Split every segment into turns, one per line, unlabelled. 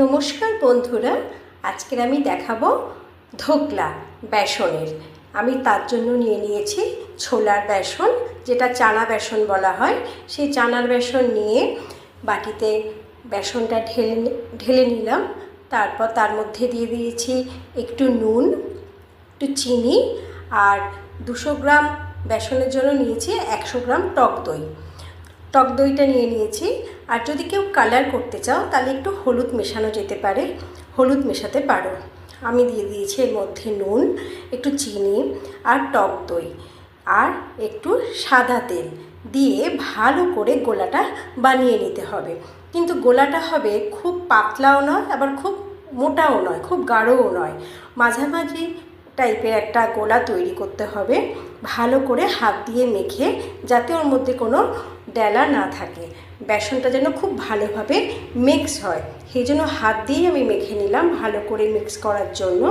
নমস্কার বন্ধুরা, আজকের আমি দেখাবো ধোকলা বেসনের। আমি তার জন্য নিয়ে নিয়েছি ছোলার বেসন, যেটা চানা বেসন বলা হয়। সেই চানার বেসন নিয়ে বাটিতে বেসনটা ঢেলে নিলাম। তারপর তার মধ্যে দিয়ে দিয়েছি একটু নুন, একটু চিনি, আর 200 গ্রাম বেসনের জন্য নিয়েছি 100 গ্রাম টক দইটা নিয়ে নিয়েছি। আর যদি কেউ কালার করতে চাও তাহলে একটু হলুদ মেশানো যেতে পারে, হলুদ মেশাতে পারো। আমি দিয়ে দিয়েছি এর মধ্যে নুন, একটু চিনি আর টক দই আর একটু সাদা তেল দিয়ে ভালো করে গোলাটা বানিয়ে নিতে হবে। কিন্তু গোলাটা হবে খুব পাতলাও নয়, আবার খুব মোটাও নয়, খুব গাঢ়ও নয়, মাঝামাঝি টাইপের একটা গোলা তৈরি করতে হবে। ভালো করে হাত দিয়ে মেখে, যাতে ওর মধ্যে কোনো ডেলা না থাকে, বেসনটা যেন খুব ভালোভাবে মিক্স হয়, সেই জন্য হাত দিয়েই আমি মেখে নিলাম ভালো করে মিক্স করার জন্য।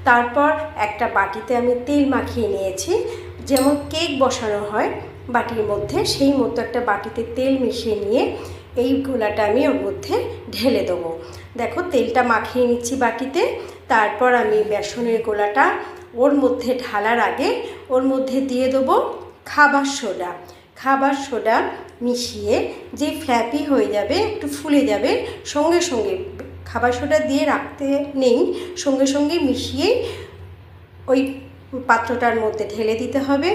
তারপর একটা বাটিতে আমি তেল মাখিয়ে নিয়েছি, যেমন কেক বসানো হয় বাটির মধ্যে, সেই মতো একটা বাটিতে তেল মিশিয়ে নিয়ে এই গোলাটা আমি ওর মধ্যে ঢেলে দেবো। দেখো, তেলটা মাখিয়ে নিচ্ছি বাটিতে। তারপর আমি বেসনের গোলাটা ওর মধ্যে ঢালার আগে ওর মধ্যে দিয়ে দেবো খাবার সোডা মিশিয়ে, যে ফ্ল্যাপি হয়ে যাবে, একটু ফুলে যাবে, সঙ্গে সঙ্গে খাবার সোডা দিয়ে রাখতে নেই, সঙ্গে সঙ্গে মিশিয়ে ওই পাত্রটার মধ্যে ঢেলে দিতে হবে।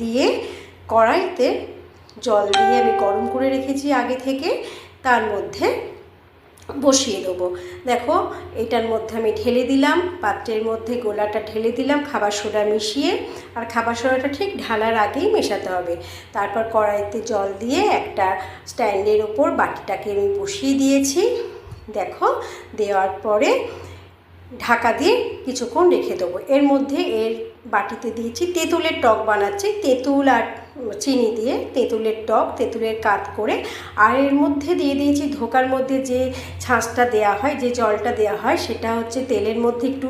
দিয়ে কড়াইতে জল দিয়ে আমি গরম করে রেখেছি আগে থেকে, তার মধ্যে বসিয়ে দেবো। দেখো, এটার মধ্যে আমি ঢেলে দিলাম, পাত্রের মধ্যে গোলাটা ঢেলে দিলাম খাবার সোডা মিশিয়ে। আর খাবার সোডাটা ঠিক ঢালার আগেই মেশাতে হবে। তারপর কড়াইতে জল দিয়ে একটা স্ট্যান্ডের ওপর বাটিটাকে আমি বসিয়ে দিয়েছি। দেখো, দেওয়ার পরে ঢাকা দিয়ে কিছুক্ষণ রেখে দেবো। এর মধ্যে বাটিতে দিয়েছি তেঁতুলের টক বানাচ্ছি, তেঁতুল আর চিনি দিয়ে তেঁতুলের টক, তেঁতুলের কাত করে। আর এর মধ্যে দিয়ে দিয়েছি ধোকার মধ্যে যে ছাঁচটা দেওয়া হয়, যে জলটা দেওয়া হয়, সেটা হচ্ছে তেলের মধ্যে একটু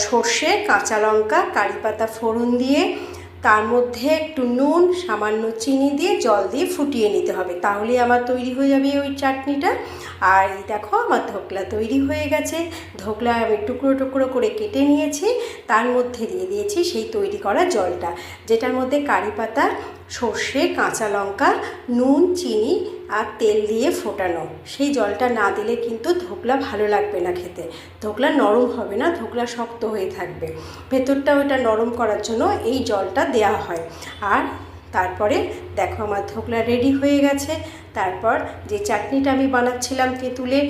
সর্ষে, কাঁচা লঙ্কা, কারি পাতা ফোড়ন দিয়ে, তার মধ্যে একটু নুন, সামান্য চিনি দিয়ে জল দিয়ে ফুটিয়ে নিতে হবে। তাহলে আমার তৈরি হয়ে যাবে ওই চাটনিটা। আর এই দেখো, আমার ধোকলা তৈরি হয়ে গেছে। ধোকলা আমি টুকরো টুকরো করে কেটে নিয়েছি, তার মধ্যে দিয়ে দিয়েছি সেই তৈরি করা জলটা, যেটার মধ্যে কারি পাতা, সর্ষে, কাঁচা লঙ্কা, নুন, চিনি আর তেল দিয়ে ফোটানো। সেই জলটা না দিলে কিন্তু ধোকলা ভালো লাগবে না খেতে, ধোকলা নরম হবে না, ধোকলা শক্ত হয়ে থাকবে। ভেতরটা ওটা নরম করার জন্য এই জলটা দেওয়া হয়। আর তারপরে দেখো, আমার ধোকলা রেডি হয়ে গেছে। তারপর যে চাটনিটা আমি বানাচ্ছিলাম তেঁতুলের,